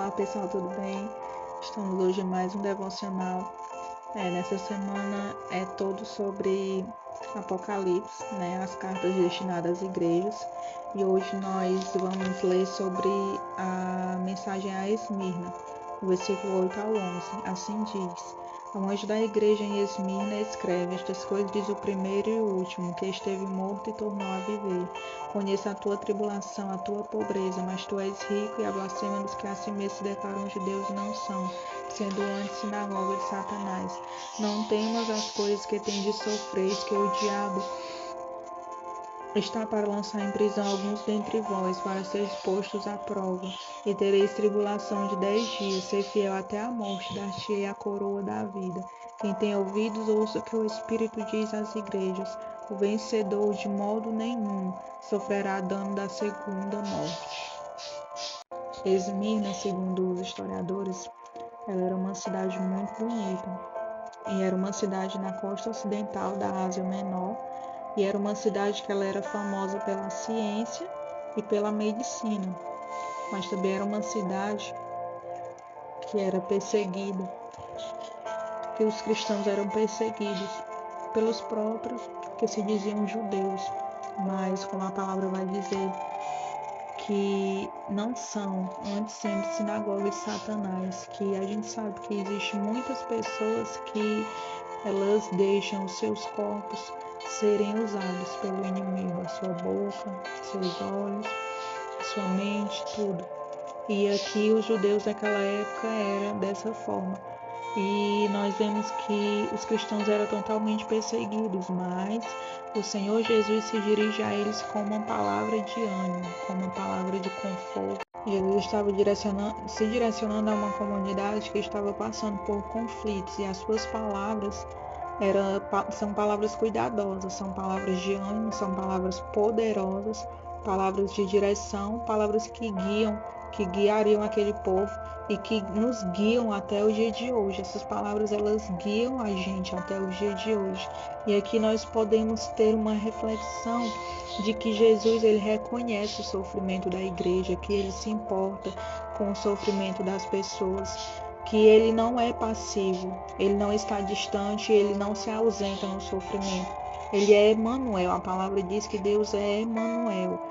Olá pessoal, tudo bem? Estamos hoje em mais um devocional. Nessa semana é todo sobre Apocalipse, as cartas destinadas às igrejas. E hoje nós vamos ler sobre a mensagem a Esmirna, do versículo 8 ao 11. Assim diz: o anjo da igreja em Esmirna escreve: estas coisas diz o primeiro e o último, que esteve morto e tornou a viver. Conheço a tua tribulação, a tua pobreza, mas tu és rico, e a blasfêmia dos que a si mesmos se declaram judeus e não são, sendo antes sinagoga de Satanás. Não temas as coisas que tens de sofrer, que o diabo está para lançar em prisão alguns dentre vós, para seres postos à prova, e tereis tribulação de 10 dias. Ser fiel até a morte, dar-te-ei a coroa da vida. Quem tem ouvidos, ouça o que o Espírito diz às igrejas. O vencedor, de modo nenhum, sofrerá dano da segunda morte. Esmirna, segundo os historiadores, ela era uma cidade muito bonita, e era uma cidade na costa ocidental da Ásia Menor, e era uma cidade que ela era famosa pela ciência e pela medicina, mas também era uma cidade que era perseguida, que os cristãos eram perseguidos pelos próprios que se diziam judeus, mas como a palavra vai dizer, que não são, antes sempre sinagoga de Satanás, que a gente sabe que existem muitas pessoas que elas deixam os seus corpos serem usados pelo inimigo, a sua boca, seus olhos, sua mente, tudo. E aqui os judeus daquela época eram dessa forma. E nós vemos que os cristãos eram totalmente perseguidos, mas o Senhor Jesus se dirige a eles com uma palavra de ânimo, com uma palavra de conforto. Jesus estava se direcionando a uma comunidade que estava passando por conflitos, e as suas palavras são palavras cuidadosas, são palavras de ânimo, são palavras poderosas, palavras de direção, palavras que guiariam aquele povo e que nos guiam até o dia de hoje. Essas palavras, elas guiam a gente até o dia de hoje. E aqui nós podemos ter uma reflexão de que Jesus, ele reconhece o sofrimento da igreja, que ele se importa com o sofrimento das pessoas, que ele não é passivo, ele não está distante, ele não se ausenta no sofrimento. Ele é Emmanuel, a palavra diz que Deus é Emmanuel,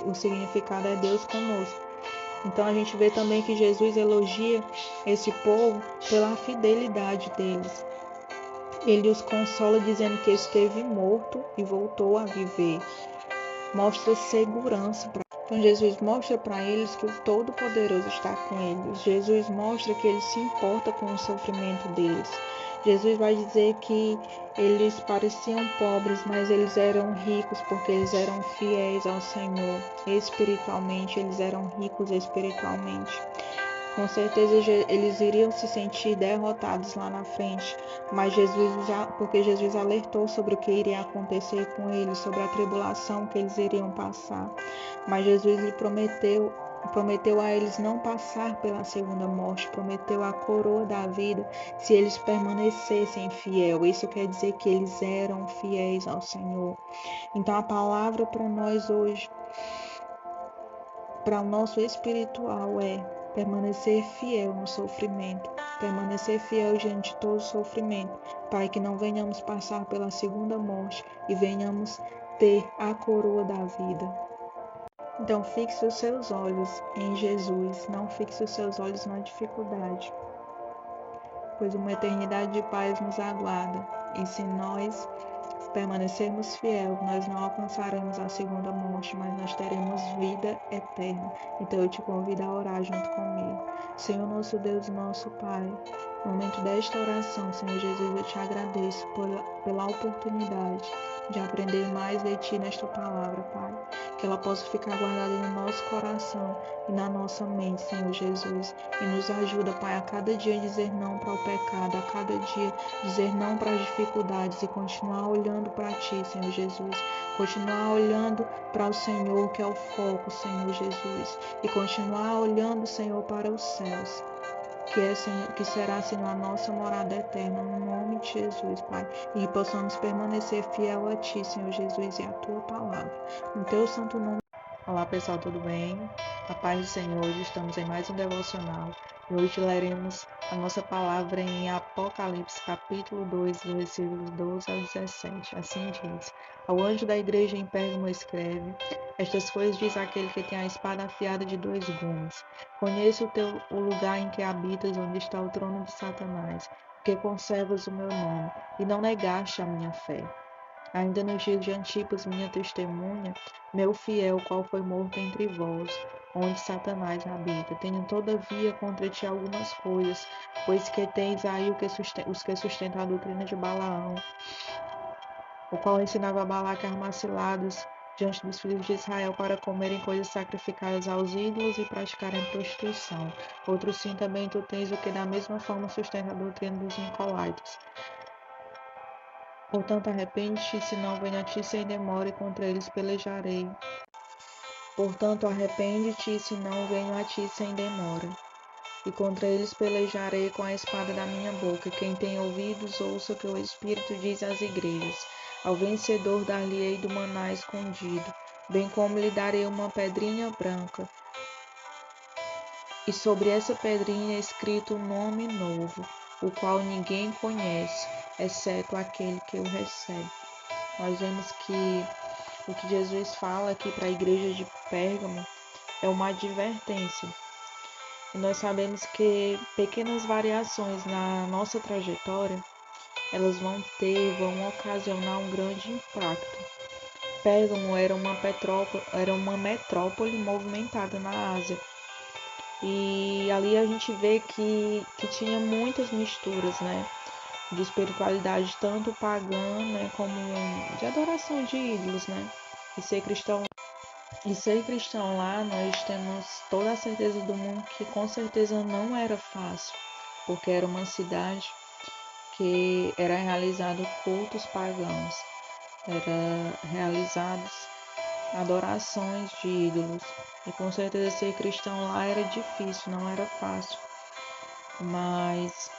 o significado é Deus conosco. Então a gente vê também que Jesus elogia esse povo pela fidelidade deles. Ele os consola dizendo que esteve morto e voltou a viver. Mostra segurança para Então Jesus mostra para eles que o Todo-Poderoso está com eles. Jesus mostra que ele se importa com o sofrimento deles. Jesus vai dizer que eles pareciam pobres, mas eles eram ricos porque eles eram fiéis ao Senhor. Espiritualmente, eles eram ricos espiritualmente. Com certeza eles iriam se sentir derrotados lá na frente, mas porque Jesus alertou sobre o que iria acontecer com eles, sobre a tribulação que eles iriam passar. Mas Jesus lhe prometeu a eles não passar pela segunda morte, prometeu a coroa da vida se eles permanecessem fiéis. Isso quer dizer que eles eram fiéis ao Senhor. Então a palavra para nós hoje, para o nosso espiritual, é permanecer fiel no sofrimento, permanecer fiel diante de todo sofrimento, para que não venhamos passar pela segunda morte e venhamos ter a coroa da vida. Então fixe os seus olhos em Jesus, não fixe os seus olhos na dificuldade, pois uma eternidade de paz nos aguarda, e se nós permanecermos fiel, nós não alcançaremos a segunda morte, mas nós teremos vida eterna. Então eu te convido a orar junto comigo. Senhor nosso Deus e nosso Pai, no momento desta oração, Senhor Jesus, eu te agradeço pela oportunidade de aprender mais de Ti nesta palavra, Pai. Que ela possa ficar guardada no nosso coração e na nossa mente, Senhor Jesus. E nos ajuda, Pai, a cada dia dizer não para o pecado, a cada dia dizer não para as dificuldades e continuar olhando para Ti, Senhor Jesus. Continuar olhando para o Senhor, que é o foco, Senhor Jesus. E continuar olhando, Senhor, para os céus, que será, Senhor, a nossa morada eterna, no nome de Jesus, Pai. E possamos permanecer fiel a Ti, Senhor Jesus, e a Tua palavra. No Teu santo nome. Olá pessoal, tudo bem? A paz do Senhor, hoje estamos em mais um devocional e hoje leremos a nossa palavra em Apocalipse, capítulo 2, versículos 12 ao 17. Assim diz: Ao anjo da igreja em Pérgamo escreve: Estas coisas diz aquele que tem a espada afiada de dois gumes. Conheço o lugar em que habitas, onde está o trono de Satanás, porque conservas o meu nome e não negaste a minha fé. Ainda nos dias de Antipas, minha testemunha, meu fiel, qual foi morto entre vós, onde Satanás habita. Tenho todavia contra ti algumas coisas, pois que tens aí os que sustentam a doutrina de Balaão, o qual ensinava a Balaque a armar ciladas diante dos filhos de Israel para comerem coisas sacrificadas aos ídolos e praticarem prostituição. Outro sim também tu tens o que da mesma forma sustenta a doutrina dos Nicolaítas. Portanto, arrepende-te, se não venho a ti sem demora, e contra eles pelejarei. Portanto, arrepende-te, se não venho a ti sem demora, e contra eles pelejarei com a espada da minha boca. Quem tem ouvidos, ouça o que o Espírito diz às igrejas. Ao vencedor dar-lhe-ei do maná escondido, bem como lhe darei uma pedrinha branca, e sobre essa pedrinha é escrito um nome novo, o qual ninguém conhece, exceto aquele que o recebe. Nós vemos que o que Jesus fala aqui para a igreja de Pérgamo é uma advertência. E nós sabemos que pequenas variações na nossa trajetória, elas vão ocasionar um grande impacto. Pérgamo era uma metrópole movimentada na Ásia. E ali a gente vê que tinha muitas misturas, né? De espiritualidade tanto pagã, né, como de adoração de ídolos, né? E ser cristão lá, nós temos toda a certeza do mundo que com certeza não era fácil, porque era uma cidade que era realizado cultos pagãos, era realizados adorações de ídolos. E com certeza ser cristão lá era difícil, não era fácil. Mas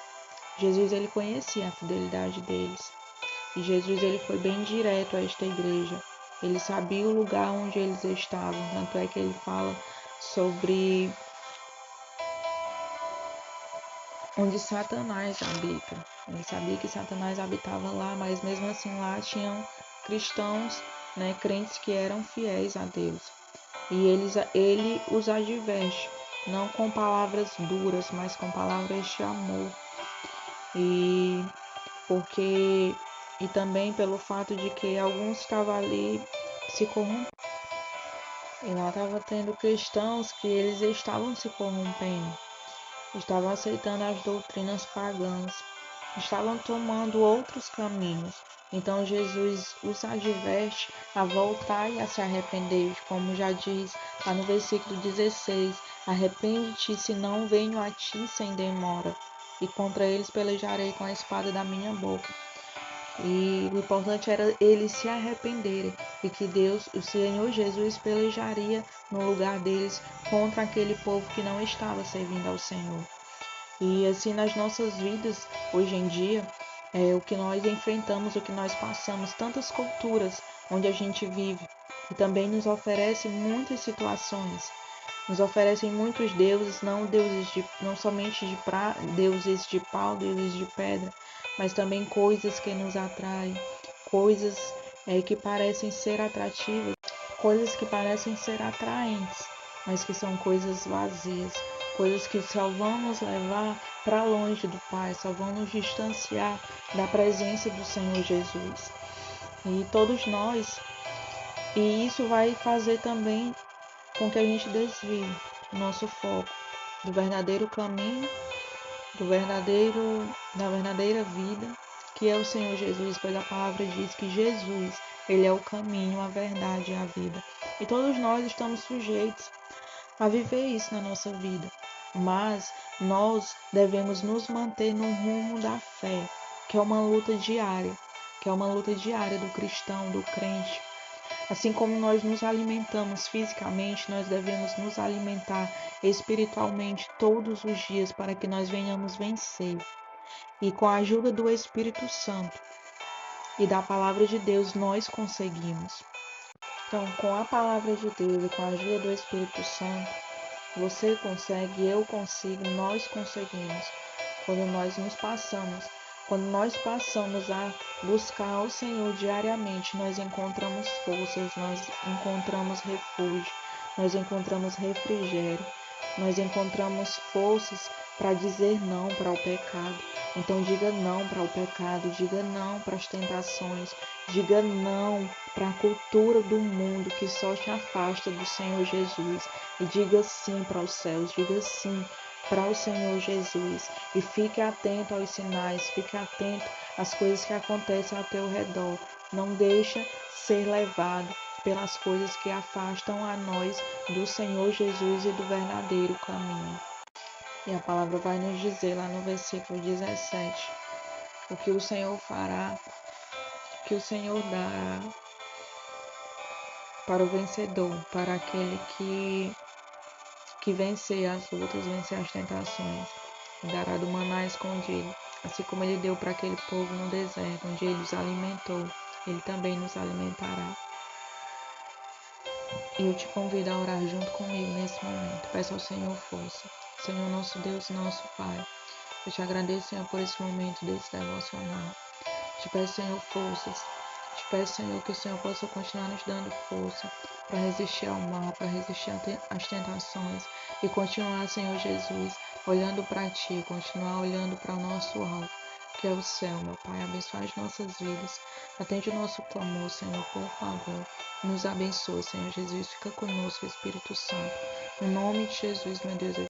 Jesus ele conhecia a fidelidade deles. E Jesus ele foi bem direto a esta igreja. Ele sabia o lugar onde eles estavam, tanto é que ele fala sobre onde Satanás habita. Ele sabia que Satanás habitava lá, mas mesmo assim lá tinham cristãos, né, crentes que eram fiéis a Deus. E ele os adverte, não com palavras duras, mas com palavras de amor. E também pelo fato de que alguns estavam ali se corrompendo. E lá estava tendo cristãos que eles estavam se corrompendo, estavam aceitando as doutrinas pagãs, estavam tomando outros caminhos. Então Jesus os adverte a voltar e a se arrepender, como já diz lá no versículo 16: Arrepende-te, se não venho a ti sem demora, e contra eles pelejarei com a espada da minha boca. E o importante era eles se arrependerem e que Deus, o Senhor Jesus, pelejaria no lugar deles contra aquele povo que não estava servindo ao Senhor. E assim nas nossas vidas, hoje em dia, o que nós enfrentamos, o que nós passamos, tantas culturas onde a gente vive, e também nos oferece muitas situações, nos oferecem muitos deuses, não somente deuses de pau, deuses de pedra, mas também coisas que nos atraem, coisas que parecem ser atrativas, coisas que parecem ser atraentes, mas que são coisas vazias, coisas que só vão nos levar para longe do Pai, só vão nos distanciar da presença do Senhor Jesus. E todos nós, e isso vai fazer também com que a gente desvie o nosso foco do verdadeiro caminho, da verdadeira vida, que é o Senhor Jesus, pois a palavra diz que Jesus, ele é o caminho, a verdade e a vida. E todos nós estamos sujeitos a viver isso na nossa vida, mas nós devemos nos manter no rumo da fé, que é uma luta diária, do cristão, do crente. Assim como nós nos alimentamos fisicamente, nós devemos nos alimentar espiritualmente todos os dias para que nós venhamos vencer. E com a ajuda do Espírito Santo e da palavra de Deus, nós conseguimos. Então, com a palavra de Deus e com a ajuda do Espírito Santo, você consegue, eu consigo, nós conseguimos. Quando nós passamos a buscar o Senhor diariamente, nós encontramos forças, nós encontramos refúgio, nós encontramos refrigério, nós encontramos forças para dizer não para o pecado. Então diga não para o pecado, diga não para as tentações, diga não para a cultura do mundo que só te afasta do Senhor Jesus. E diga sim para os céus, diga sim para o Senhor Jesus. E fique atento aos sinais, fique atento às coisas que acontecem ao teu redor. Não deixa ser levado pelas coisas que afastam a nós do Senhor Jesus e do verdadeiro caminho. E a palavra vai nos dizer lá no versículo 17, o que o Senhor fará, o que o Senhor dará para o vencedor, para aquele que vencer as lutas, vencer as tentações, e dará do maná escondido, assim como ele deu para aquele povo no deserto, onde ele os alimentou, ele também nos alimentará. E eu te convido a orar junto comigo nesse momento. Peça ao Senhor força. Senhor, nosso Deus, nosso Pai, eu te agradeço, Senhor, por esse momento desse devocional. Te peço, Senhor, forças. Te peço, Senhor, que o Senhor possa continuar nos dando força para resistir ao mal, para resistir às tentações e continuar, Senhor Jesus, olhando para Ti, continuar olhando para o nosso alvo, que é o céu, meu Pai. Abençoa as nossas vidas. Atende o nosso clamor, Senhor, por favor. Nos abençoa, Senhor Jesus. Fica conosco, Espírito Santo. No nome de Jesus, meu Deus,